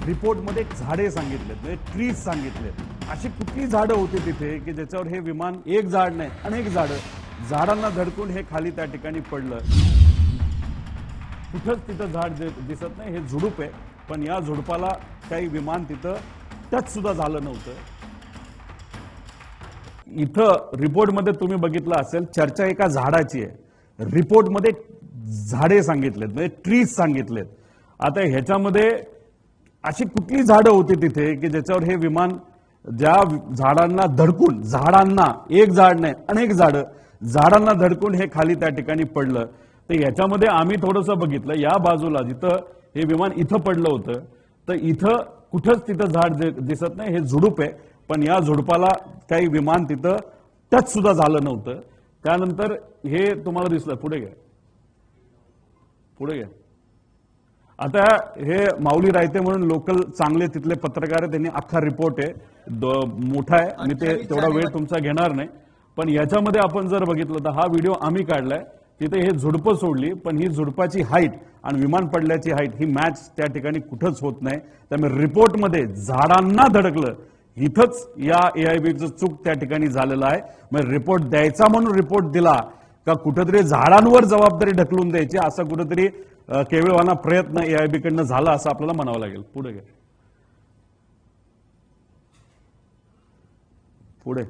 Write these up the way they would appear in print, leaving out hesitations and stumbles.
रिपोर्टमध्ये झाडे सांगितलेत, म्हणजे ट्रीज सांगितलेत. अशी कुठली झाडं होती तिथे की ज्याच्यावर हे विमान एक झाड नाही अनेक झाडांना धडकून हे खाली त्या ठिकाणी पडलं. कुठंच तिथं झाड दिसत नाही. हे झुडूप आहे, पण या झुडपाला काही विमान तिथं टच सुद्धा झालं नव्हतं. इथं रिपोर्टमध्ये तुम्ही बघितलं असेल, चर्चा एका झाडाची आहे. रिपोर्टमध्ये झाडे सांगितलेत, म्हणजे ट्रीज सांगितलेत. आता ह्याच्यामध्ये अशी कुठली झाडं होती तिथे की ज्याच्यावर हे विमान ज्या झाडांना धडकून, झाडांना एक झाड नाही अनेक झाडांना धडकून हे खाली त्या ठिकाणी पडलं. तर याच्यामध्ये आम्ही थोडंसं बघितलं, या बाजूला जिथं हे विमान इथं पडलं होतं, तर इथं कुठंच तिथं झाड दिसत नाही. हे झुडूप आहे, पण या झुडपाला काही विमान तिथं टच सुद्धा झालं नव्हतं. त्यानंतर हे तुम्हाला दिसलं. पुढे घ्या. आता हे माऊली रायते म्हणून लोकल चांगले तिथले पत्रकार आहेत, त्यांनी अख्खा रिपोर्ट आहे, मोठा आहे, आणि ते तेवढा वेळ तुमचा घेणार नाही. पण याच्यामध्ये आपण जर बघितलं तर हा व्हिडिओ आम्ही काढलाय. तिथे हे झुडपं सोडली, पण ही झुडपाची हाईट आणि विमान पडल्याची हाईट ही मॅच त्या ठिकाणी कुठंच होत नाही. त्यामुळे रिपोर्टमध्ये झाडांना धडकलं, इथंच या एआयबीचं चूक त्या ठिकाणी झालेलं आहे. मग रिपोर्ट द्यायचा म्हणून रिपोर्ट दिला का कुठेतरी झाडांवर जबाबदारी ढकलून द्यायची, असा कुठेतरी केवळवाना प्रयत्न एआयबी कडनं झाला असं आपल्याला म्हणावं लागेल. पुढे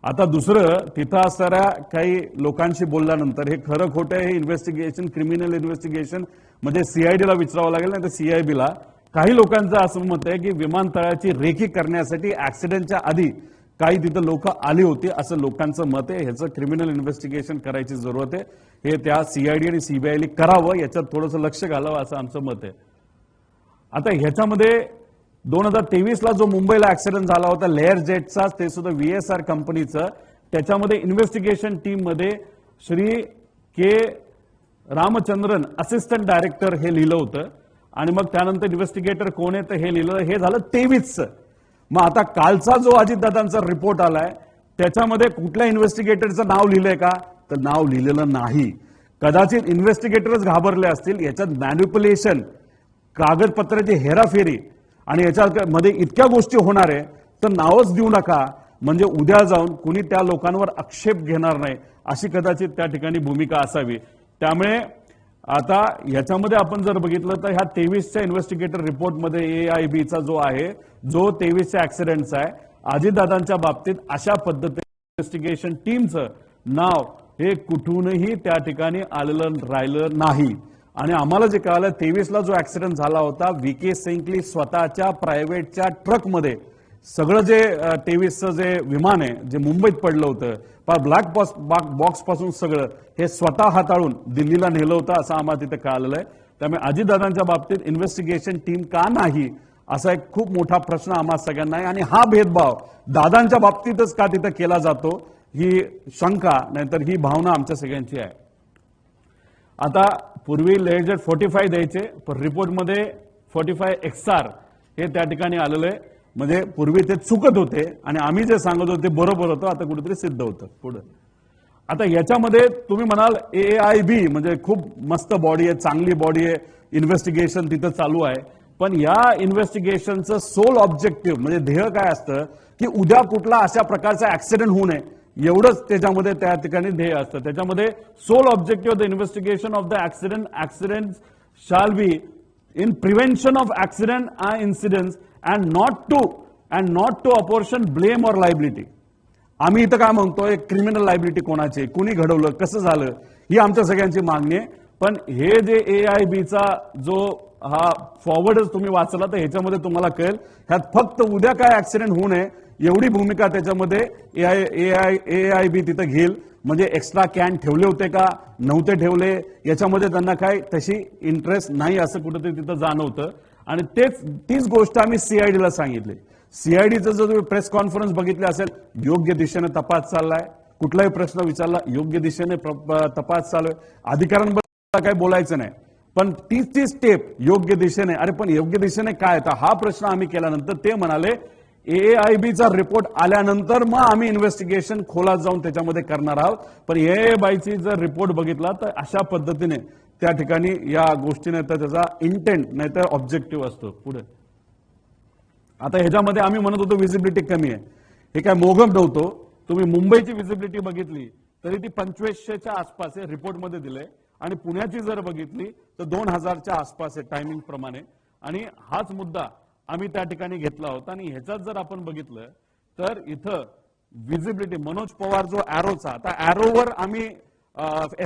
आता दुसरं, तिथं असणाऱ्या काही लोकांशी बोलल्यानंतर हे खरं खोटं हे इन्व्हेस्टिगेशन, क्रिमिनल इन्व्हेस्टिगेशन म्हणजे सीआयडीला विचारावं लागेल, नाही तर सीआयबीला. काही लोकांचं असं मत आहे की विमानतळाची रेखी करण्यासाठी ऍक्सिडेंटच्या आधी काही तिथं लोक आली होती, असं लोकांचं मत आहे. ह्याचं क्रिमिनल इन्व्हेस्टिगेशन करायची जरूरत आहे. हे त्या सीआयडी आणि सीबीआयने करावं, याच्यात थोडंसं लक्ष घालावं असं आमचं मत आहे. आता ह्याच्यामध्ये 2023ला जो मुंबईला ऍक्सिडेंट झाला होता लेअर जेटचा, ते सुद्धा व्हीएसआर कंपनीचं, त्याच्यामध्ये इन्व्हेस्टिगेशन टीम मध्ये श्री के रामचंद्रन असिस्टंट डायरेक्टर हे लिहिलं होतं, आणि मग त्यानंतर इन्व्हेस्टिगेटर कोण आहे तर हे लिहिलं. हे झालं 23चं. मग आता कालचा जो अजितदादांचा रिपोर्ट आलाय त्याच्यामध्ये कुठल्या इन्व्हेस्टिगेटरचं नाव लिहिलंय का, तर नाव लिहिलेलं नाही. कदाचित इन्व्हेस्टिगेटरच घाबरले असतील. याच्यात मॅन्युप्युलेशन, कागदपत्राची हेराफेरी आणि याच्यामध्ये इतक्या गोष्टी होणार आहे, तर नावच देऊ नका, म्हणजे उद्या जाऊन कुणी त्या लोकांवर आक्षेप घेणार नाही, अशी कदाचित त्या ठिकाणी भूमिका असावी. त्यामुळे आता याच्यामध्ये आपण जर बघितलं तर ह्या 23च्या इन्व्हेस्टिगेटर रिपोर्टमध्ये एआयबीचा जो आहे, जो 23च्या ऍक्सिडेंटचा आहे, अजितदादांच्या बाबतीत अशा पद्धतीने इन्व्हेस्टिगेशन टीमचं नाव हे कुठूनही त्या ठिकाणी आलेलं राहिलं नाही. आणि आम्हाला जे कळालं, 23ला जो ऍक्सिडेंट झाला होता, व्हीके सिंकली स्वतःच्या प्रायव्हेटच्या ट्रकमध्ये सगळं जे 23चं जे विमान आहे जे मुंबईत पडलं होतं, ब्लॅक बॉक्स पासून सगळं हे स्वतः हाताळून दिल्लीला नेलं होतं, असं आम्हाला तिथे कळालेलं आहे. त्यामुळे अजितदादांच्या बाबतीत इन्व्हेस्टिगेशन टीम का नाही, असा एक खूप मोठा प्रश्न आम्हा सगळ्यांना आहे. आणि हा भेदभाव दादांच्या बाबतीतच का तिथं केला जातो, ही शंका, नाहीतर ही भावना आमच्या सगळ्यांची आहे. आता पूर्वी लेजर 45 द्यायचे, पण रिपोर्टमध्ये 45 XR हे त्या ठिकाणी आलेलं आहे. म्हणजे पूर्वी ते चुकत होते आणि आम्ही जे सांगत होते बरोबर होतं, आता कुठेतरी सिद्ध होतं. पुढे आता याच्यामध्ये तुम्ही म्हणाल एआयबी म्हणजे खूप मस्त बॉडी आहे, चांगली बॉडी आहे, इन्व्हेस्टिगेशन तिथं चालू आहे. पण या इन्व्हेस्टिगेशनचं सोल ऑब्जेक्टिव्ह म्हणजे ध्येय काय असतं की उद्या कुठला अशा प्रकारचा ऍक्सिडेंट होऊ नये, एवढंच त्याच्यामध्ये त्या ठिकाणी ध्येय असतं. त्याच्यामध्ये sole objective of the investigation of the accident shall be in prevention of accident and incidents and not to apportion blame or liability. आम्ही इथं काय म्हणतोय, क्रिमिनल लायबिलिटी कोणाची, कुणी घडवलं, कसं झालं, ही आमच्या सगळ्यांची मागणी आहे. पण हे जे एआयबीचा जो हा फॉरवर्डच तुम्ही वाचला तर ह्याच्यामध्ये तुम्हाला कळेल, ह्यात फक्त उद्या काय ऍक्सिडेंट होऊ नये एवढी भूमिका त्याच्यामध्ये एआयबी तिथं घेईल. म्हणजे एक्स्ट्रा कॅन ठेवले होते का नव्हते ठेवले, याच्यामध्ये त्यांना काय तशी इंटरेस्ट नाही, असं कुठेतरी तिथं जाणवतं. आणि तीच गोष्ट आम्ही सीआयडीला सांगितली. सीआयडीचं जर तुम्ही प्रेस कॉन्फरन्स बघितली असेल, योग्य दिशेने तपास चाललाय, कुठलाही प्रश्न विचारला योग्य दिशेने तपास चालू आहे, अधिकाऱ्यांबद्दल काय बोलायचं नाही, पण तीच स्टेप योग्य दिशेने. अरे पण योग्य दिशेने काय, तर हा प्रश्न आम्ही केल्यानंतर ते म्हणाले एआयबीचा रिपोर्ट आल्यानंतर मग आम्ही इन्व्हेस्टिगेशन खोलात जाऊन त्याच्यामध्ये करणार आहोत. पण एआयबीची जर रिपोर्ट बघितला तर अशा पद्धतीने त्या ठिकाणी या गोष्टी नाही तर त्याचा इंटेंट नाही तर ऑब्जेक्टिव्ह असतो पुढे. आता ह्याच्यामध्ये आम्ही म्हणत होतो विजिबिलिटी कमी आहे, हे काय मोगम नव्हतो. तुम्ही मुंबईची विजिबिलिटी बघितली तरी ती 2500च्या आसपास आहे रिपोर्टमध्ये दिले, आणि पुण्याची जर बघितली तर 2000च्या आसपास आहे टायमिंग प्रमाणे. आणि हाच मुद्दा आम्ही त्या ठिकाणी घेतला होता. आणि ह्याच्यात जर आपण बघितलं तर इथं विजिबिलिटी मनोज पवार जो ॲरोचा, आता ॲरोवर आम्ही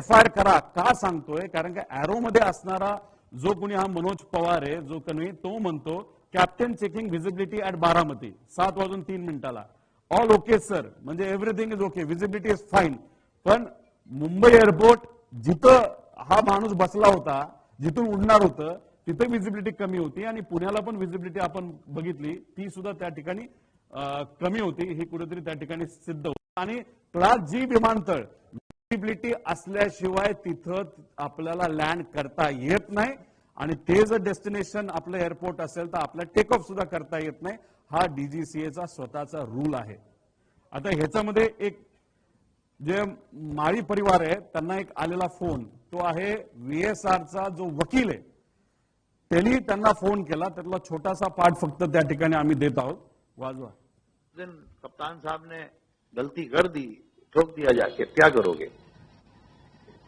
FIR करा का सांगतोय, कारण का ॲरोमध्ये असणारा जो कोणी हा मनोज पवार आहे जो कोणी, तो म्हणतो captain checking visibility at Baramati 7:03 all okay sir, म्हणजे everything is okay, visibility is fine. पण मुंबई एअरपोर्ट जिथं हा माणूस बसला होता, जिथून उडणार होतं तिथे विजिबिलिटी कमी होती, आणि पुण्याला पण विजिबिलिटी आपण बघितली ती सुद्धा त्या ठिकाणी कमी होती. ही कुठेतरी त्या ठिकाणी सिद्ध होती. आणि क्लास जी विमानतळ विजिबिलिटी असल्याशिवाय तिथं आपल्याला लँड करता येत नाही, आणि ते जर डेस्टिनेशन आपलं एअरपोर्ट असेल तर आपला टेक ऑफ सुद्धा करता येत नाही. हा DGCAचा स्वतःचा रूल आहे. आता ह्याच्यामध्ये एक जे माळी परिवार आहे त्यांना एक आलेला फोन, तो आहे VSRचा जो वकील आहे त्यांनी त्यांना फोन केला, त्यातला छोटासा पार्ट फक्त त्या ठिकाणी आम्ही देत आहोत, वाजवा. कप्तान साहब ने गलती कर दी, ठोक दिया जाके, क्या करोगे?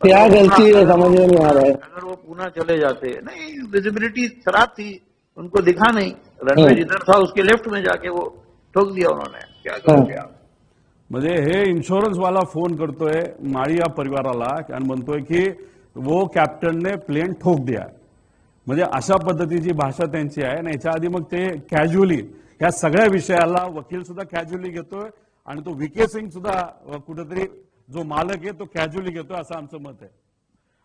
क्या गलती है समझ में नहीं आ रहा है. अगर वो पुणे चले जाते, नहीं विजिबिलिटी खराब थी, उनको दिखा नहीं, रनवे जिधर था उसके लेफ्ट में जाके वो ठोक दिया उन्होंने, क्या करोगे आप? म्हणजे हे इन्शुरन्स वाला फोन करतोय माळी या परिवाराला आणि म्हणतोय की वो कॅप्टनने प्लेन ठोक दिया. म्हणजे अशा पद्धतीची भाषा त्यांची आहे. आणि याच्या आधी मग ते कॅज्युअली या सगळ्या विषयाला वकील सुद्धा कॅज्युअली घेतोय, आणि तो VK सिंग सुद्धा कुठेतरी जो मालक आहे तो कॅज्युअली घेतोय असं आमचं मत आहे.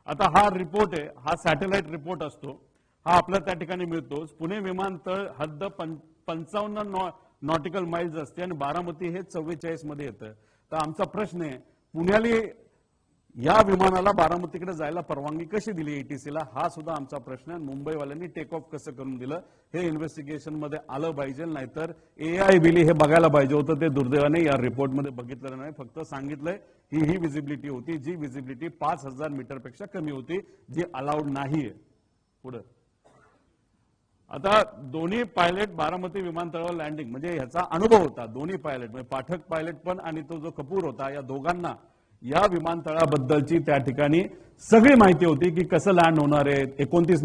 आता हा रिपोर्ट आहे, हा सॅटेलाइट रिपोर्ट असतो, हा आपल्या त्या ठिकाणी मिळतो. पुणे विमानतळ हद्द 55 नॉटिकल माइल्स असते, आणि बारामती हे 44 मध्ये येतं. तर आमचा प्रश्न आहे, पुण्याला या विमानाला बारामतीकडे जायला परवानगी कशी दिली ATCला, हा सुद्धा आमचा प्रश्न आहे. मुंबईवाल्यांनी टेक ऑफ कसं करून दिलं हे इन्व्हेस्टिगेशन मध्ये आलं पाहिजे, नाहीतर AIBली हे बघायला पाहिजे होतं. ते दुर्दैवाने या रिपोर्टमध्ये बघितलं नाही, फक्त सांगितलंय की ही विजिबिलिटी होती, जी विजिबिलिटी 5000 मीटरपेक्षा कमी होती, जी अलाउड नाहीये. पुढे आता दोन्ही पायलट बारामती विमानतळावर लँडिंग, म्हणजे ह्याचा अनुभव होता. दोन्ही पायलट म्हणजे पाठक पायलट पण आणि तो जो कपूर होता, या दोघांना या विमानतळाबद्दलची त्या ठिकाणी सगळी माहिती होती की कसं लँड होणार आहे. 29